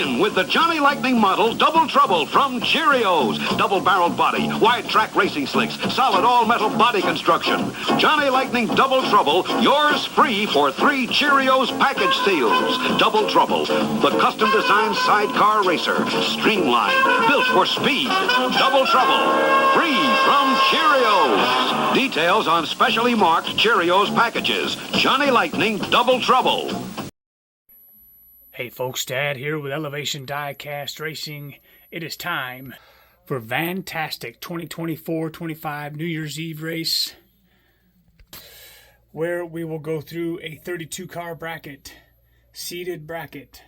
Win with the Johnny Lightning model Double Trouble from Cheerios. Double-barreled body, wide-track racing slicks, solid all-metal body construction. Johnny Lightning Double Trouble, yours free for 3 Cheerios package seals. Double Trouble, the custom-designed sidecar racer. Streamlined, built for speed. Double Trouble, free from Cheerios. Details on specially marked Cheerios packages. Johnny Lightning Double Trouble. Hey folks, Dad here with Elevation Diecast Racing. It is time for Vantastic 2024-25 New Year's Eve race, where we will go through a 32-car bracket, seeded bracket,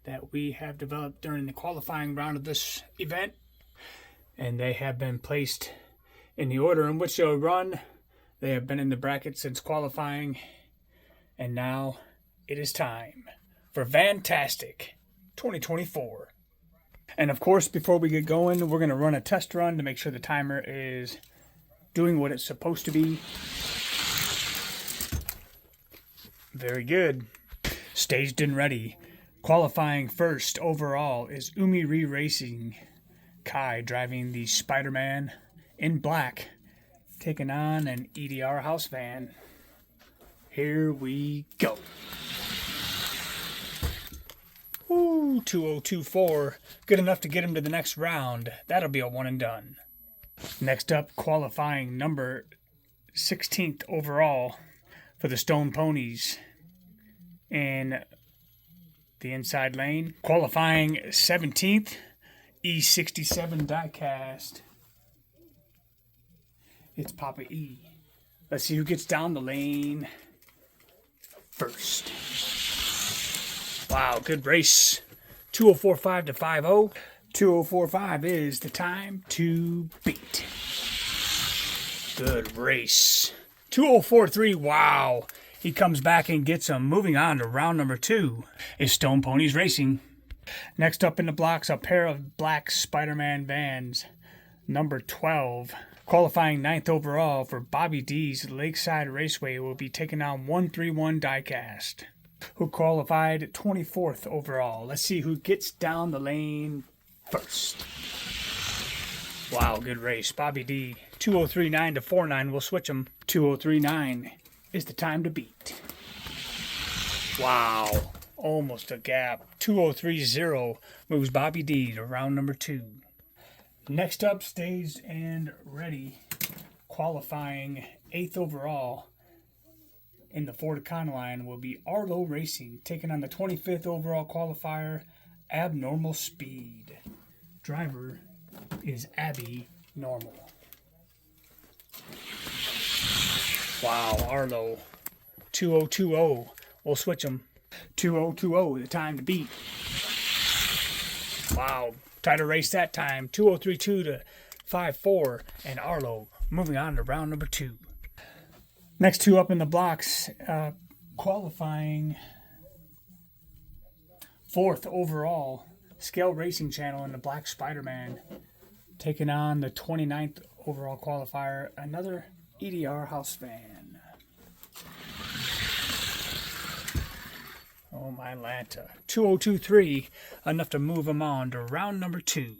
that we have developed during the qualifying round of this event. And they have been placed in the order in which they'll run. They have been in the bracket since qualifying. And now it is time for Vantastic 2024. And of course, before we get going, we're going to run a test run to make sure the timer is doing what it's supposed to be. Very good. Staged and ready. Qualifying first overall is Umi Racing. Kai driving the Spider-Man in black, taking on an EDR house van. Here we go. Ooh, 2024. Good enough to get him to the next round. That'll be a one and done. Next up, qualifying number 16th overall for the Stone Ponies in the inside lane. Qualifying 17th, E67 diecast. It's Papa E. Let's see who gets down the lane first. Wow, good race. 2045 to 50. 2045 is the time to beat. Good race. 2043, wow. He comes back and gets him. Moving on to round number 2 is Stone Ponies Racing. Next up in the blocks, a pair of black Spider-Man vans. Number 12. Qualifying 9th overall for Bobby D's Lakeside Raceway will be taking on 131 diecast, who qualified 24th overall. Let's see who gets down the lane first. Wow, good race. Bobby D. 2039 to 49. We'll switch them. 2039 is the time to beat. Wow, almost a gap. 2030 moves Bobby D to round number 2. Next up, staged and ready. Qualifying 8th overall in the Ford Econoline will be Arlo Racing, taking on the 25th overall qualifier, Abnormal Speed. Driver is Abby Normal. Wow, Arlo. 2020. We'll switch them. 2020, the time to beat. Wow, tighter race that time. 2032 to 54, and Arlo moving on to round number 2. Next two up in the blocks, qualifying 4th overall, Scale Racing Channel in the Black Spider-Man, taking on the 29th overall qualifier, another EDR house van. Oh my Lanta. 2023, enough to move them on to round number 2.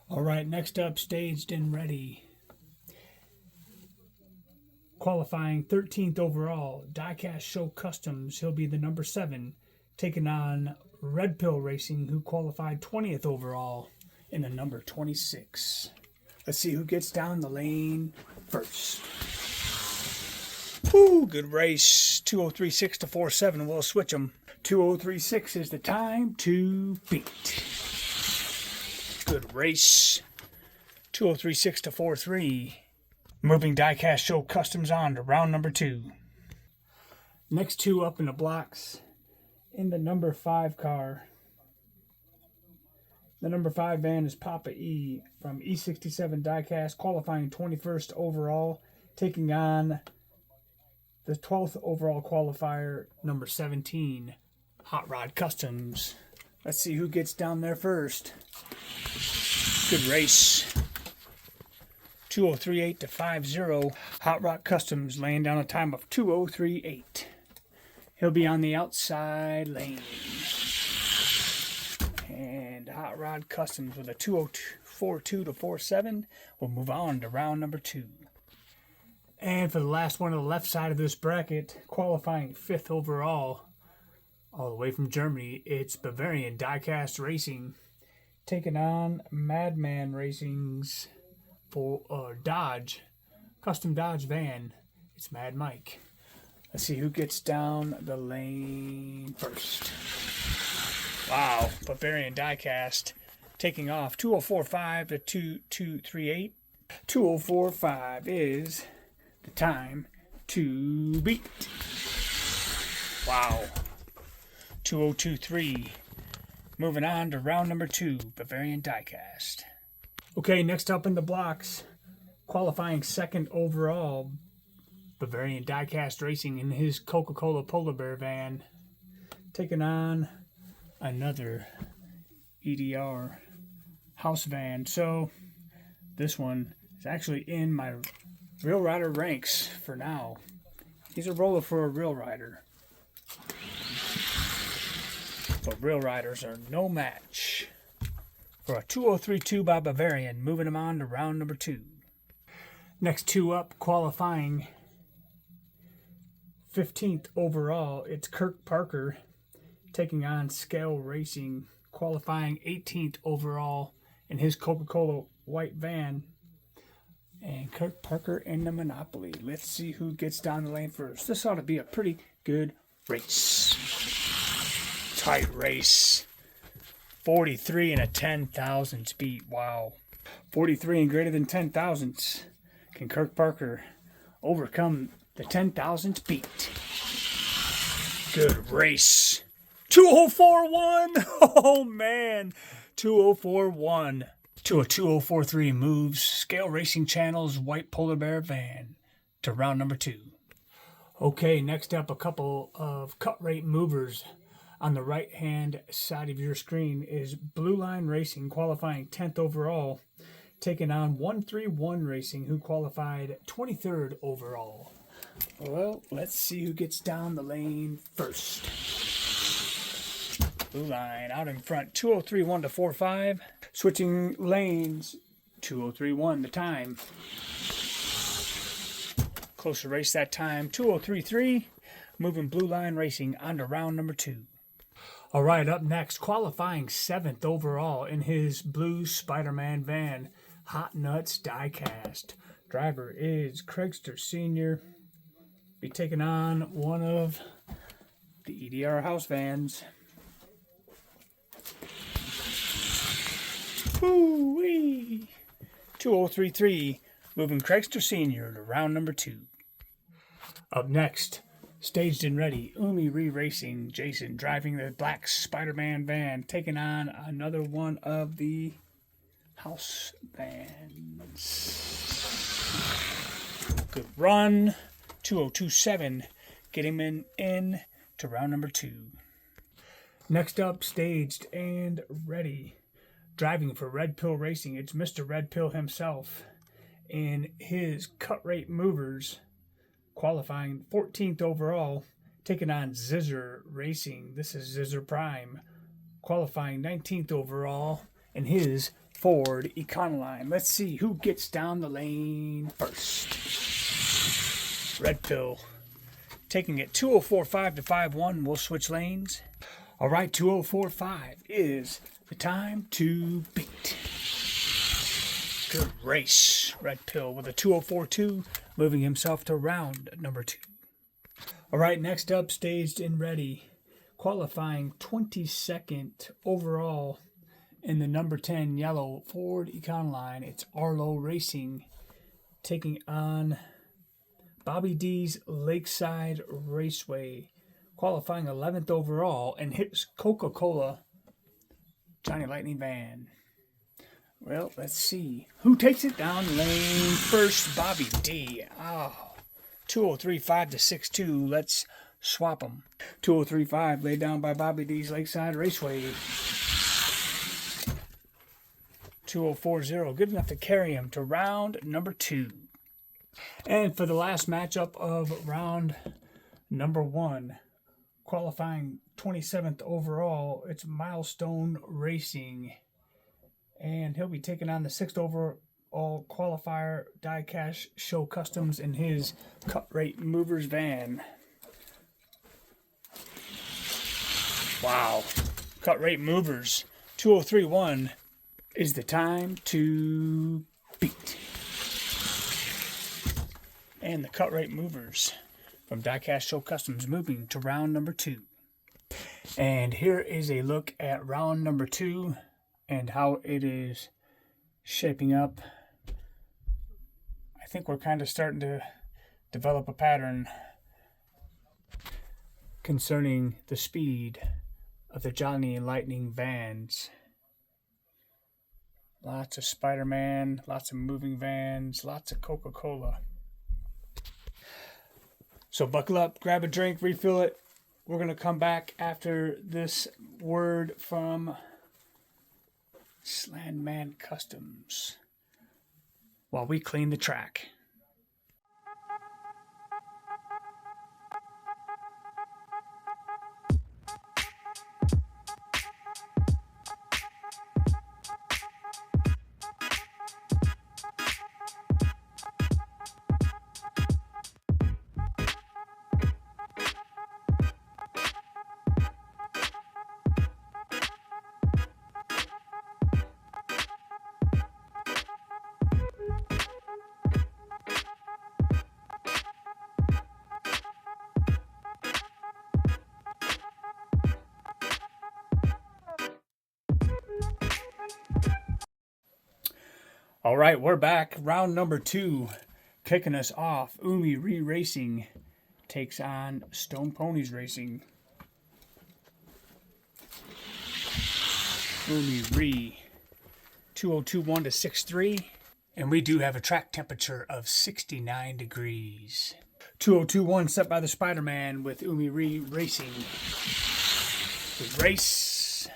All right, next up, staged and ready. Qualifying 13th overall, Diecast Show Customs. He'll be the number 7, taking on Red Pill Racing, who qualified 20th overall in the number 26. Let's see who gets down the lane first. Woo, good race. 2036 to 47. We'll switch them. 2036 is the time to beat. Good race. 2036 to 43. Moving Diecast Show Customs on to round number 2. Next two up in the blocks in the number 5 car. The number 5 van is Papa E from E67 Diecast, qualifying 21st overall, taking on the 12th overall qualifier, number 17, Hot Rod Customs. Let's see who gets down there first. Good race. 2038 to 50. Hot Rod Customs laying down a time of 2038. He'll be on the outside lane. Hot Rod Customs with a 204.2 to 47. We'll move on to round number 2. And for the last one on the left side of this bracket, qualifying 5th overall, all the way from Germany, it's Bavarian Diecast Racing, taking on Madman Racing's for Dodge, custom Dodge van. It's Mad Mike. Let's see who gets down the lane first. Wow, Bavarian Diecast taking off 204.5 to 2238. 204.5 is the time to beat. Wow. 2023. Moving on to round number 2, Bavarian Diecast. Okay, next up in the blocks, qualifying 2nd overall, Bavarian Diecast Racing in his Coca-Cola Polar Bear van, taking on another EDR house van. So this one is actually in my Real Rider ranks for now. He's a roller for a Real Rider. But Real Riders are no match for a 2032 by Bavarian, moving him on to round number 2. Next 2 up, qualifying 15th overall, it's Kirk Parker taking on Scale Racing, qualifying 18th overall in his Coca-Cola white van. And Kirk Parker in the Monopoly. Let's see who gets down the lane first. This ought to be a pretty good race. Tight race. 43 and a 10,000 speed. Wow. 43 and greater than 10,000. Can Kirk Parker overcome the 10,000 beat? Good race. 204.1. Oh, man. 204.1. To a 204.3 moves Scale Racing Channel's white Polar Bear van to round number 2. Okay, next up, a couple of cut rate movers. On the right-hand side of your screen is Blue Line Racing, qualifying 10th overall, taking on 131 Racing, who qualified 23rd overall. Well, let's see who gets down the lane first. Blue Line out in front, 2031 to 45. Switching lanes, 2031 the time. Closer race that time, 2033. Moving Blue Line Racing on to round number 2. All right, up next, qualifying 7th overall in his blue Spider-Man van, Hot Nuts Diecast. Driver is Craigster Sr. Be taking on one of the EDR house vans. Woo-wee! 2033, moving Craigster Sr. to round number 2. Up next, staged and ready, Umi Re-Racing, Jason driving the black Spider-Man van, taking on another one of the house vans. Good run. 2027, get him in to round number 2. Next up, staged and ready, driving for Red Pill Racing, it's Mr. Red Pill himself in his cut rate movers, qualifying 14th overall, taking on Zizzer Racing. This is Zizzer Prime, qualifying 19th overall in his Ford Econoline. Let's see who gets down the lane first. Red Pill taking it 204.5 to 51. We'll switch lanes. All right, 204.5 is the time to beat. Good race. Red Pill with a 204.2, moving himself to round number 2. All right, next up, staged and ready, qualifying 22nd overall in the number 10 yellow Ford Econoline. It's Arlo Racing taking on Bobby D's Lakeside Raceway, qualifying 11th overall in his Coca-Cola Johnny Lightning van. Well, let's see who takes it down lane first. Bobby D. 2035 to 62. Let's swap them. 2035 laid down by Bobby D's Lakeside Raceway. 2040, good enough to carry him to round number 2. And for the last matchup of round number 1, qualifying 27th overall, it's Milestone Racing And he'll be taking on the 6th overall qualifier die-cast show customs in his cut rate movers van. Wow. Cut rate movers. 2031 is the time to beat. And the cut rate movers from die-cast show customs moving to round number 2. And here is a look at round number 2 and how it is shaping up. I think we're kind of starting to develop a pattern concerning the speed of the Johnny Lightning vans. Lots of Spider-Man, lots of moving vans, lots of Coca-Cola. So buckle up, grab a drink, refill it. We're going to come back after this word from Slandman Customs while we clean the track. All right, we're back. Round number 2. Kicking us off, Umi Re Racing takes on Stone Ponies Racing. Umi Re 2021 to 63. And we do have a track temperature of 69 degrees. 2021 set by the Spider-Man with Umi Re Racing. The race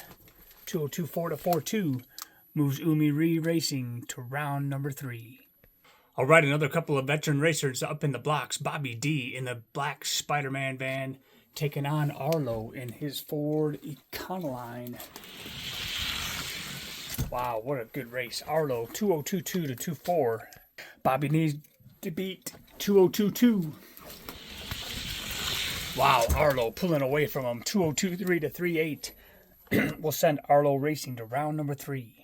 2024 to 42. Moves Umi Re Racing to round number 3. All right, another couple of veteran racers up in the blocks. Bobby D in the black Spider-Man van taking on Arlo in his Ford Econoline. Wow, what a good race. Arlo 2022 to 24. Bobby needs to beat 2022. Wow, Arlo pulling away from him. 2023 to 38. We'll send Arlo Racing to round number 3.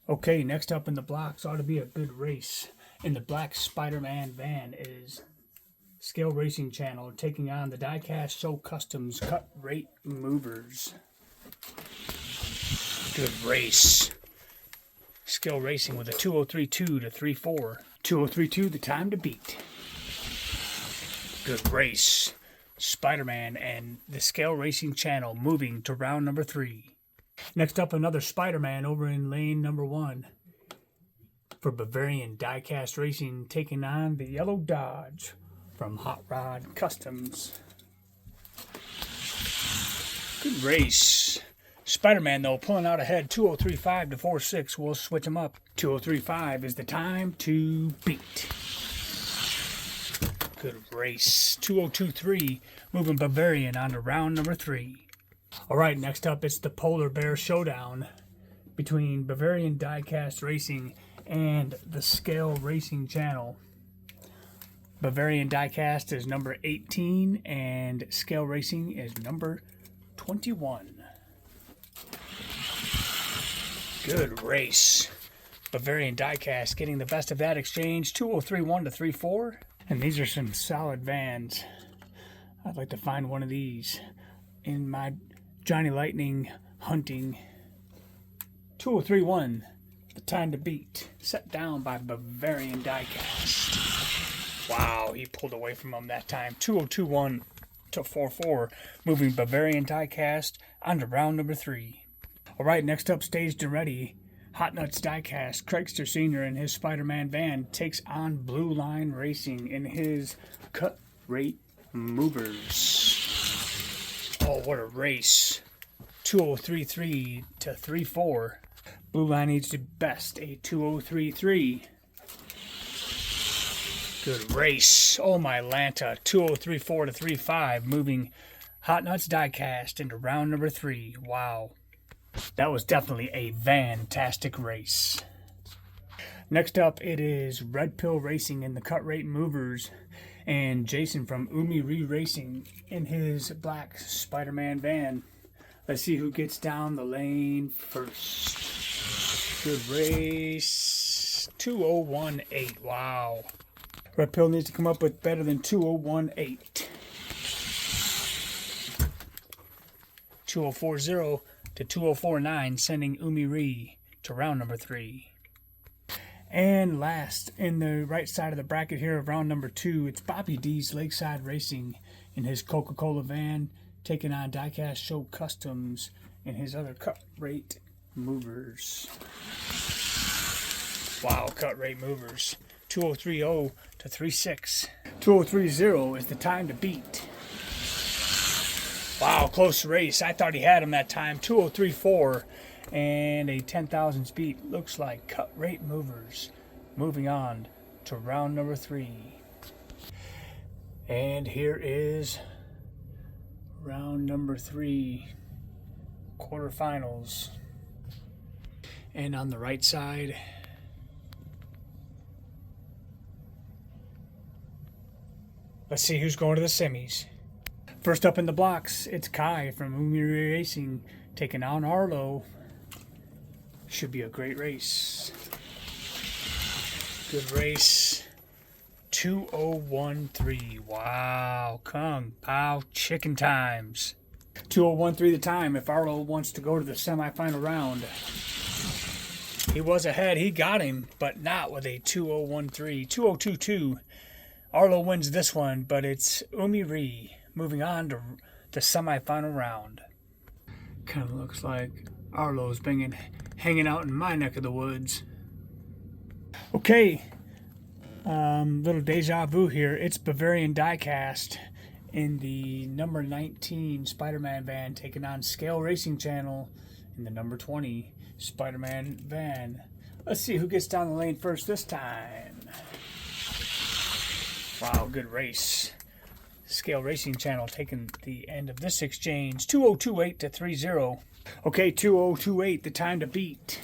Okay, next up in the blocks ought to be a good race. In the black Spider-Man van is Scale Racing Channel taking on the Die-Cast Show Customs Cut Rate Movers. Good race. Scale Racing with a 2032 to 34. 2032, the time to beat. Good race. Spider-Man and the Scale Racing Channel moving to round number 3. Next up, another Spider-Man over in lane number 1 for Bavarian Die-Cast Racing taking on the Yellow Dodge from Hot Rod Customs. Good race. Spider-Man, though, pulling out ahead 2035 to 46. We'll switch them up. 2035 is the time to beat. Good race. 2023 moving Bavarian on to round number 3. All right, next up, it's the Polar Bear Showdown between Bavarian Die-Cast Racing and the Scale Racing Channel. Bavarian Die-Cast is number 18 and Scale Racing is number 21. Good race. Bavarian Die-Cast getting the best of that exchange, 2031 to 34. And these are some solid vans. I'd like to find one of these in my Johnny Lightning hunting. 2031, the time to beat. Set down by Bavarian Die-Cast. Wow, he pulled away from him that time. 2021 to 44, moving Bavarian Die-Cast on to round number 3. All right, next up, staged and ready. Hot Nuts Die-Cast, Craigster Sr. in his Spider-Man van takes on Blue Line Racing in his Cut Rate Movers. Oh, what a race. 2033 to 34. Blue Line needs to best a 2033. Good race. Oh, my Lanta. 2034 to 35. Moving Hot Nuts Die-Cast into round number 3. Wow. That was definitely a fantastic race. Next up, it is Red Pill Racing in the cut rate movers, and Jason from Umi Re Racing in his black Spider-Man van. Let's see who gets down the lane first. Good race. 2018. Wow. Red Pill needs to come up with better than 2018. 2040 to 2049, sending Umi Re to round number 3. And last, in the right side of the bracket here of round number 2, it's Bobby D's Lakeside Racing in his Coca-Cola van, taking on Diecast Show Customs in his other cut rate movers. Wow, cut rate movers. 2030 to 36. 2030 is the time to beat. Wow, close race. I thought he had him that time. 2034 and a 10,000 speed. Looks like cut rate movers. Moving on to round number 3. And here is round number 3, quarterfinals. And on the right side, let's see who's going to the semis. First up in the blocks, it's Kai from Umi Racing taking on Arlo. Should be a great race. Good race. 2013. Wow. Kung Pao chicken times. 2013 the time if Arlo wants to go to the semifinal round. He was ahead. He got him, but not with a 2013. 2022. Arlo wins this one, but it's Umi Re moving on to the semifinal round. Kind of looks like Arlo's been hanging out in my neck of the woods. Okay, little deja vu here. It's Bavarian Diecast in the number 19 Spider-Man van taking on Scale Racing Channel in the number 20 Spider-Man van. Let's see who gets down the lane first this time. Wow, good race. Scale Racing Channel taking the end of this exchange. 2028 to 30. Okay, 2028, the time to beat.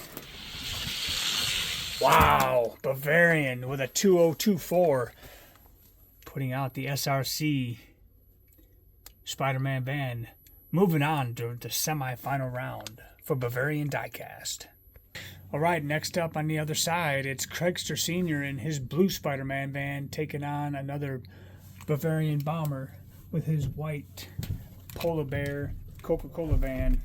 Wow, Bavarian with a 2024. Putting out the SRC Spider-Man van. Moving on to the semifinal round for Bavarian Diecast. All right, next up on the other side, it's Craigster Sr. in his blue Spider-Man van taking on another Bavarian bomber with his white Polar Bear Coca-Cola van.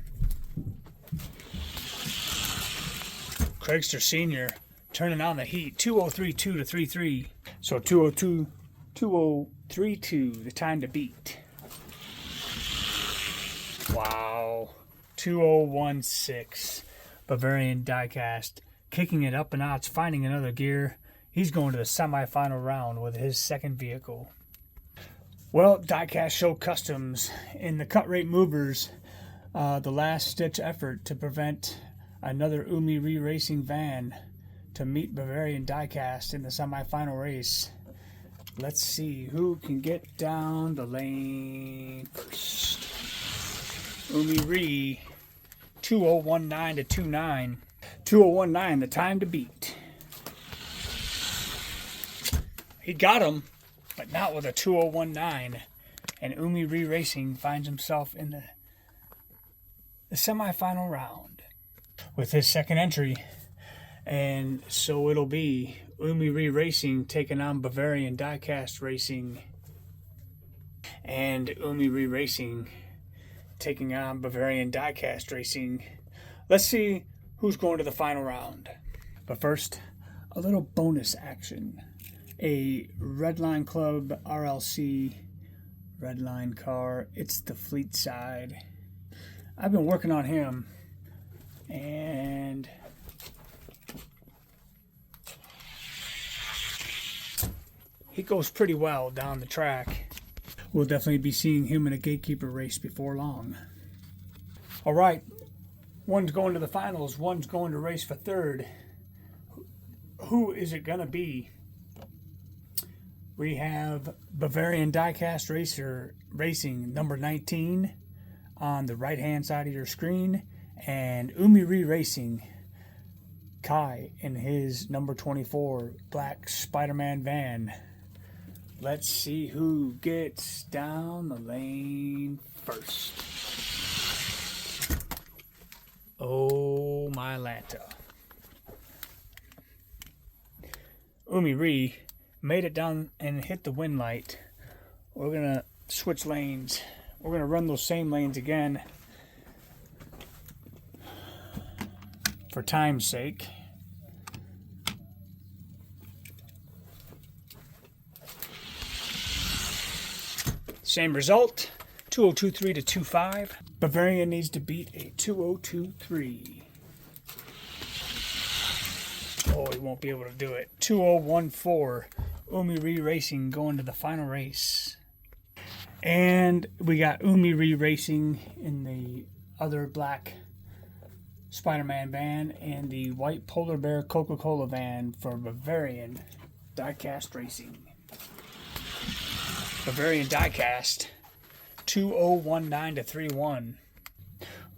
Craigster Sr. turning on the heat. 2032 to 33. So 2032, the time to beat. Wow. 2016. Bavarian Diecast kicking it up a notch, finding another gear. He's going to the semifinal round with his second vehicle. Well, Diecast Show Customs in the cut rate movers, the last stitch effort to prevent another Umi Re Racing van to meet Bavarian Diecast in the semifinal race. Let's see who can get down the lane first. Umi Re 2019 to 29. 2019, the time to beat. He got him, but not with a 2019. And Umi Re Racing finds himself in the semifinal round with his second entry. And so it'll be Umi Re Racing taking on Bavarian Diecast Racing. And Umi Re Racing taking on Bavarian Diecast Racing. Let's see who's going to the final round. But first, a little bonus action. A Redline Club RLC Redline car. It's the fleet side. I've been working on him, and he goes pretty well down the track. We'll definitely be seeing him in a gatekeeper race before long. All right, one's going to the finals, one's going to race for third. Who is it going to be? We have Bavarian Diecast Racing number 19 on the right-hand side of your screen, and Umi Racing Kai in his number 24 black Spider-Man van. Let's see who gets down the lane first. Oh my Lanta. Umi Ree made it down and hit the wind light. We're going to switch lanes. We're going to run those same lanes again for time's sake. Same result, 2023 to 25. Bavarian needs to beat a 2023. Oh, he won't be able to do it. 2014. Umi Ree Racing going to the final race. And we got Umi Ree Racing in the other black Spider-Man van and the white Polar Bear Coca-Cola van for Bavarian Diecast Racing. Bavarian Diecast 2019 to 31.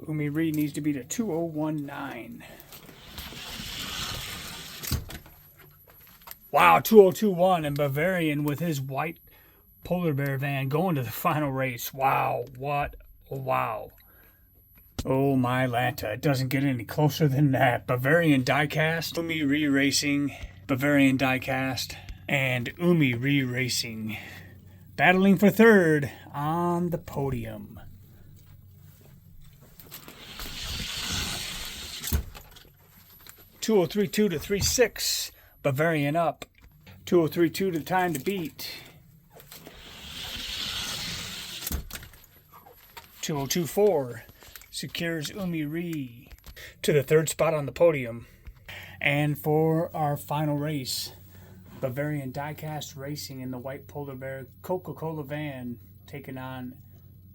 Umi Ree needs to beat a 2019. Wow, 2021 and Bavarian with his white Polar Bear van going to the final race. Wow, what a wow. Oh my Lanta, it doesn't get any closer than that. Bavarian Diecast, Umi Ree Racing, Bavarian Diecast, and Umi Ree Racing battling for third on the podium. $203.2 to 3.6. Bavarian up. 203.2 to time to beat. 202.4 secures Umi Ree to the third spot on the podium. And for our final race, Bavarian Diecast Racing in the white Polar Bear Coca-Cola van taking on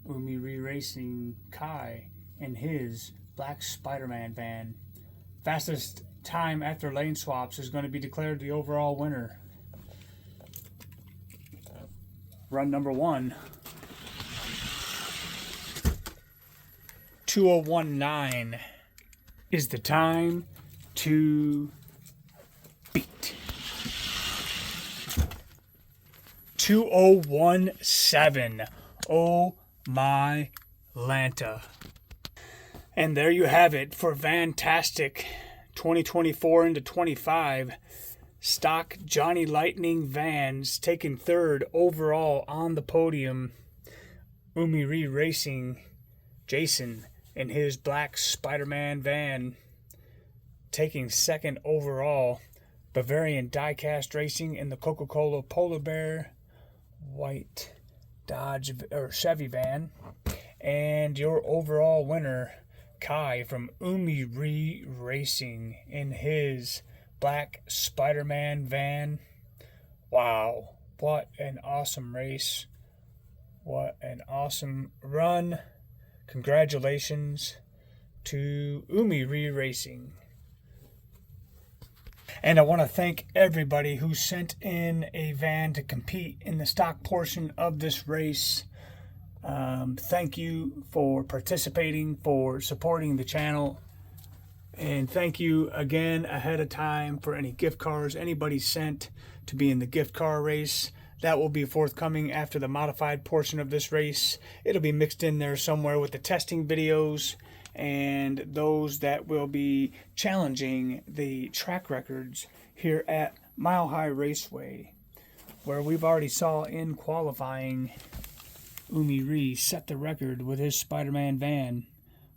Umi Ree Racing Kai in his black Spider-Man van. Fastest time after lane swaps is going to be declared the overall winner. Run number 1. 2019 is the time to beat. 2017. Oh my Lanta. And there you have it for Vantastic 2024 into 25. Stock Johnny Lightning vans taking third overall on the podium. Umi Ree Racing Jason in his black Spider-Man van taking second overall. Bavarian Diecast Racing in the Coca-Cola Polar Bear white Dodge or Chevy van. And your overall winner, Kai from Umi Ree Racing in his black Spider-Man van. Wow, what an awesome race. What an awesome run. Congratulations to Umi Ree Racing. And I want to thank everybody who sent in a van to compete in the stock portion of this race. Thank you for participating, for supporting the channel. And thank you again ahead of time for any gift cards anybody sent to be in the gift car race. That will be forthcoming after the modified portion of this race. It'll be mixed in there somewhere with the testing videos and those that will be challenging the track records here at Mile High Raceway, where we've already saw in qualifying Umi Ree set the record with his Spider-Man van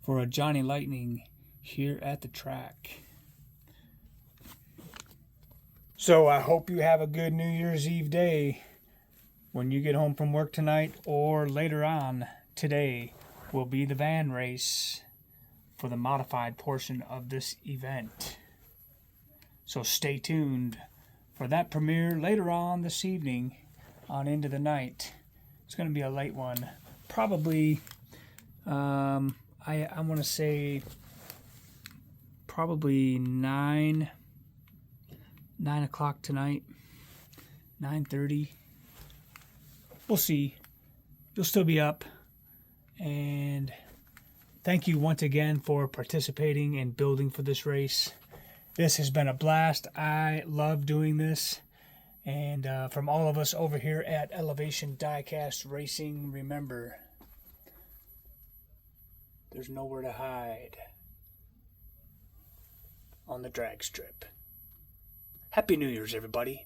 for a Johnny Lightning here at the track. So I hope you have a good New Year's Eve day when you get home from work tonight, or later on today will be the van race for the modified portion of this event. So stay tuned for that premiere later on this evening on into the night. It's going to be a late one. Probably, I want to say probably 9 o'clock tonight, 9:30. We'll see. You'll still be up, and Thank you once again for participating and building for this race. This has been a blast. I love doing this. And from all of us over here at Elevation Diecast Racing, remember, there's nowhere to hide on the drag strip. Happy New Year's, everybody.